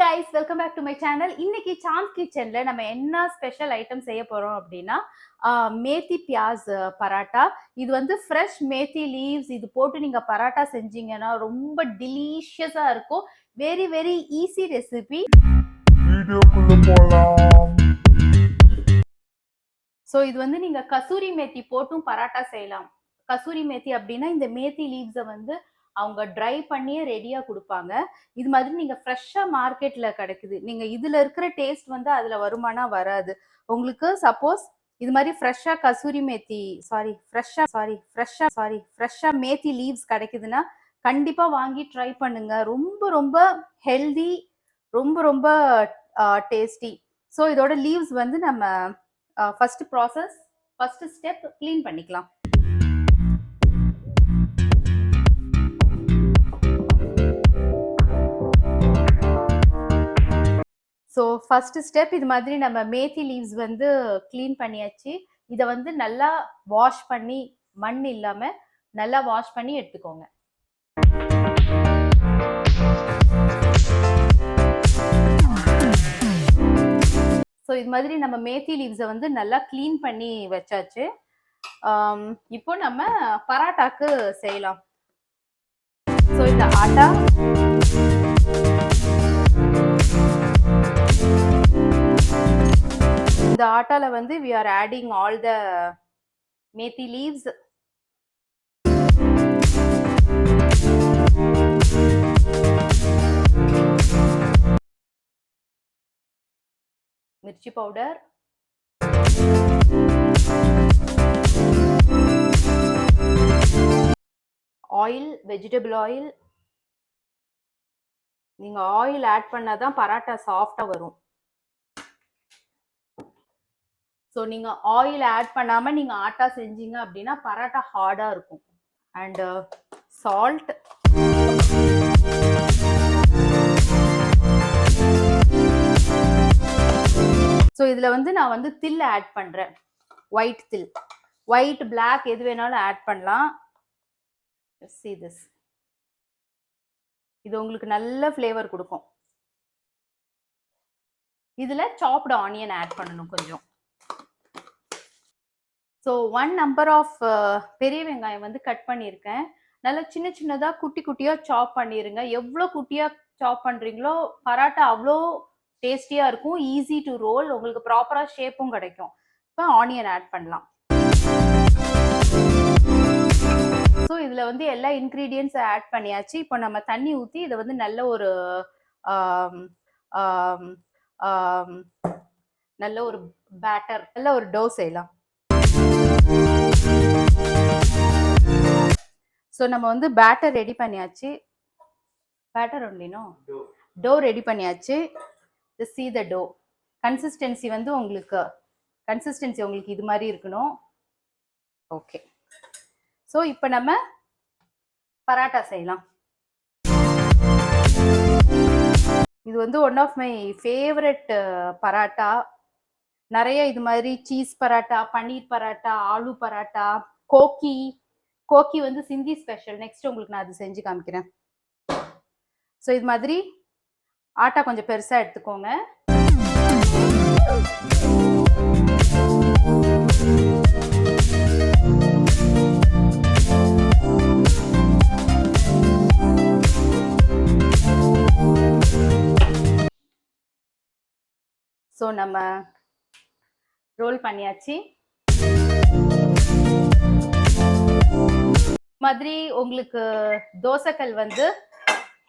guys, welcome back to my channel. இன்னைக்கு சாந்த் கிச்சன்ல நம்ம என்ன ஸ்பெஷல் ஐட்டம் செய்ய போறோம் அப்படின்னா மேத்தி பியாஸ் பராட்டா. இது வந்து ஃப்ரெஷ் மேத்தி லீவ்ஸ் இது போட்டு நீங்க பராட்டா செஞ்சீங்கன்னா ரொம்ப டெலிஷியஸா இருக்கும். Very very easy recipe. வீடியோக்குள்ள போலாம். ஸோ இது வந்து நீங்க கசூரி மேத்தி போட்டும் பராட்டா செய்யலாம். கசூரி மேத்தி அப்படின்னா இந்த மேத்தி லீவ்ஸை வந்து அவங்க ட்ரை பண்ணியே ரெடியாக கொடுப்பாங்க. இது மாதிரி நீங்கள் ஃப்ரெஷ்ஷாக மார்க்கெட்டில் கிடைக்குது. நீங்கள் இதில் இருக்கிற டேஸ்ட் வந்து அதில் வருமானா வராது. உங்களுக்கு சப்போஸ் இது மாதிரி ஃப்ரெஷ்ஷாக கசூரி மேத்தி ஃப்ரெஷ்ஷாக மேத்தி லீவ்ஸ் கிடைக்குதுன்னா கண்டிப்பாக வாங்கி ட்ரை பண்ணுங்க. ரொம்ப ரொம்ப ஹெல்தி, ரொம்ப ரொம்ப டேஸ்டி. ஸோ இதோட லீவ்ஸ் வந்து நம்ம ஃபர்ஸ்ட் ஸ்டெப் க்ளீன் பண்ணிக்கலாம். ஸோ ஃபர்ஸ்ட் ஸ்டெப் இது மாதிரி நம்ம மேத்தி லீவ்ஸ் வந்து க்ளீன் பண்ணியாச்சு. இதை வந்து நல்லா வாஷ் பண்ணி, மண் இல்லாமல் நல்லா வாஷ் பண்ணி எடுத்துக்கோங்க. ஸோ இது மாதிரி நம்ம மேத்தி லீவ்ஸை வந்து நல்லா க்ளீன் பண்ணி வச்சாச்சு. இப்போ நம்ம பராட்டாக்கு செய்யலாம். ஸோ இந்த ஆட்டா இந்த ஆட்டால வந்து we are adding all the methi leaves. Mirchi powder, oil, vegetable oil. நீங்க ஆயில் ஆட் பண்ணாதான் பராட்டா சாஃப்டா வரும். ஸோ நீங்கள் ஆயில் ஆட் பண்ணாமல் நீங்கள் ஆட்டா செஞ்சீங்க அப்படின்னா பராட்டா ஹார்டாக இருக்கும். அண்ட் சால்ட், ஸோ இதில் வந்து நான் வந்து தில் ஆட் பண்ணுறேன். ஒயிட் தில், ஒயிட் பிளாக் எது வேணாலும் ஆட் பண்ணலாம். see this, இது உங்களுக்கு நல்ல ஃப்ளேவர் கொடுக்கும். இதில் சாப்டு ஆனியன் ஆட் பண்ணணும் கொஞ்சம். ஸோ 1 நம்பர் ஆஃப் பெரிய வெங்காயம் வந்து கட் பண்ணியிருக்கேன். நல்லா சின்ன சின்னதாக குட்டி குட்டியாக சாப் பண்ணிடுங்க. எவ்வளோ குட்டியாக சாப் பண்ணுறீங்களோ பராட்டா அவ்வளோ டேஸ்டியாக இருக்கும். ஈஸி டு ரோல், உங்களுக்கு ப்ராப்பராக ஷேப்பும் கிடைக்கும். இப்போ ஆனியன் ஆட் பண்ணலாம். ஸோ இதில் வந்து எல்லா இன்க்ரீடியன்ஸை ஆட் பண்ணியாச்சு. இப்போ நம்ம தண்ணி ஊற்றி இதை வந்து நல்ல ஒரு பேட்டர், நல்ல ஒரு டோ செய்யலாம். ஸோ நம்ம வந்து பேட்டர் ரெடி பண்ணியாச்சு. பேட்டர் ஒன்லினோ டோ ரெடி பண்ணியாச்சு. see the dough. கன்சிஸ்டன்சி வந்து உங்களுக்கு இது மாதிரி இருக்கணும். ஓகே, ஸோ இப்போ நம்ம பராட்டா செய்யலாம். இது வந்து one of my favourite paratha. நிறைய இது மாதிரி சீஸ் பராட்டா, பன்னீர் பராட்டா, ஆலு பராட்டா, கோக்கி வந்து சிந்தி ஸ்பெஷல். நெக்ஸ்ட் உங்களுக்கு நான் அது செஞ்சு காமிக்கிறேன். ஸோ இது மாதிரி ஆட்டா கொஞ்சம் பெருசாக எடுத்துக்கோங்க. ஸோ நம்ம ரோல் பண்ணியாச்சு. மாதிரி உங்களுக்கு தோசைக்கல் வந்து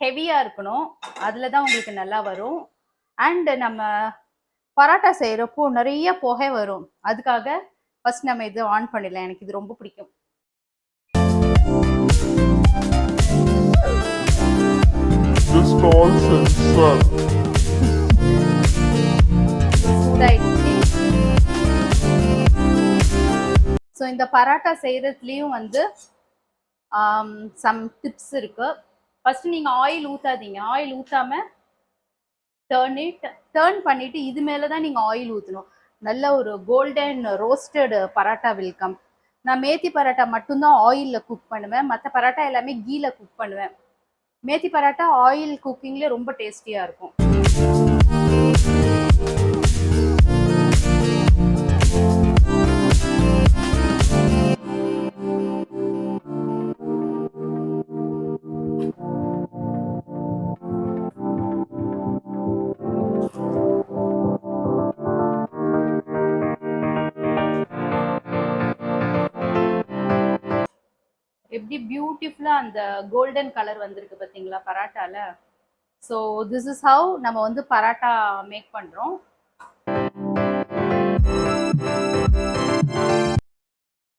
ஹெவியா இருக்கணும், அதுல தான் உங்களுக்கு நல்லா வரும். அண்ட் நம்ம பராட்டா செய்யறப்போ நிறைய புகை வரும். அதுக்காக ஃபர்ஸ்ட் நம்ம இது ஆன் பண்ணிடலாம். எனக்கு இது ரொம்ப பிடிக்கும். ஸோ இந்த பராட்டா செய்யறதுலயும் வந்து சம் டிப்ஸ் இருக்கு. ஃபர்ஸ்ட் நீங்க ஆயில் ஊத்தாதீங்க. ஆயில் ஊத்தாம டர்ன் பண்ணிட்டு இது மேலதான் நீங்க ஆயில் ஊற்றணும். நல்ல ஒரு golden roasted parotta will come. நான் மேத்தி பராட்டா மட்டும்தான் ஆயிலில் குக் பண்ணுவேன். மற்ற பராட்டா எல்லாமே கீல குக் பண்ணுவேன். மேத்தி பராட்டா ஆயில் குக்கிங்லேயே ரொம்ப டேஸ்டியாக இருக்கும். எப்படி பியூட்டிஃபுல்லா அந்த கோல்டன் கலர் வந்திருக்கு பாத்தீங்களா பராட்டால. ஸோ திஸ் இஸ் ஹவ் நம்ம வந்து பராட்டா மேக் பண்றோம்.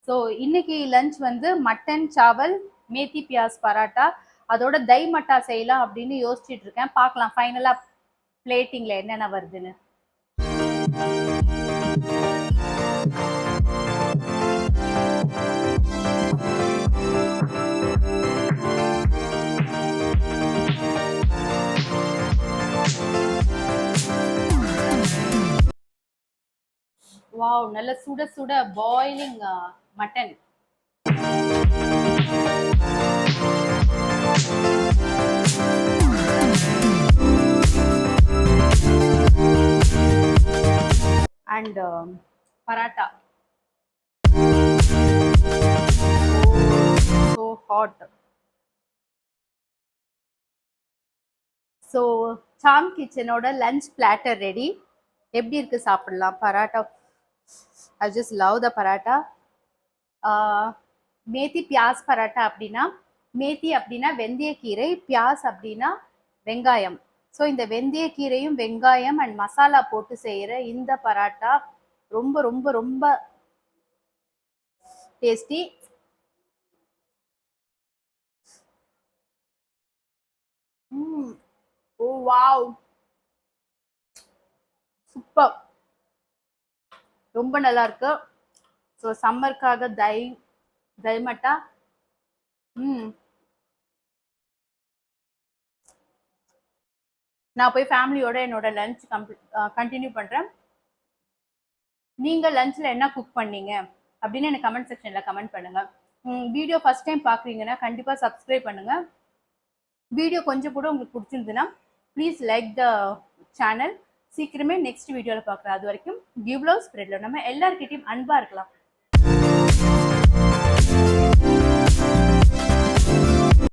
ஸோ இன்னைக்கு லஞ்ச் வந்து மட்டன் சாவல் மேத்தி பியாஸ் பராட்டா, அதோட தை மட்டா செய்யலாம் அப்படின்னு யோசிச்சுட்டு இருக்கேன். பார்க்கலாம் ஃபைனலா பிளேட்டிங்ல என்னென்ன வருதுன்னு. வாவ், நல்ல சுட சுட boiling mutton. And paratha. So hot. So Sam கிச்சனோட லஞ்ச் பிளாட்டர் ரெடி. எப்படி இருக்கு சாப்பிடலாம் parotta. I just love the paratha. Methi Beas parotta அப்படின்னா, மேத்தி அப்படின்னா வெந்தயக்கீரை, பியாஸ் அப்படின்னா வெங்காயம். ஸோ இந்த வெந்தயக்கீரையும் வெங்காயம் அண்ட் மசாலா போட்டு செய்கிற இந்த பராட்டா ரொம்ப ரொம்ப ரொம்ப டேஸ்டி. ஓ வாவ், சூப்பர், ரொம்ப நல்லா இருக்கு. ஸோ சம்மருக்காக தைமட்டா. நான் போய் ஃபேமிலியோட என்னோட லஞ்ச் கண்டினியூ பண்றேன். நீங்க லஞ்ச்ல என்ன குக் பண்ணீங்க அப்படின்னு எனக்கு கமெண்ட் செக்ஷன்ல கமெண்ட் பண்ணுங்க. வீடியோ ஃபர்ஸ்ட் டைம் பாக்குறீங்கன்னா கண்டிப்பா சப்ஸ்கிரைப் பண்ணுங்க. வீடியோ கொஞ்சம் கூட உங்களுக்கு பிடிச்சிருந்துன்னா ப்ளீஸ் லைக் த சேனல். சீக்கிரமே நெக்ஸ்ட் வீடியோவில் பார்க்குறேன். அது வரைக்கும் கிவ் லவ் ஸ்ப்ரெட் லவ். நம்ம எல்லார்கிட்டையும் அன்பா இருக்கலாம்.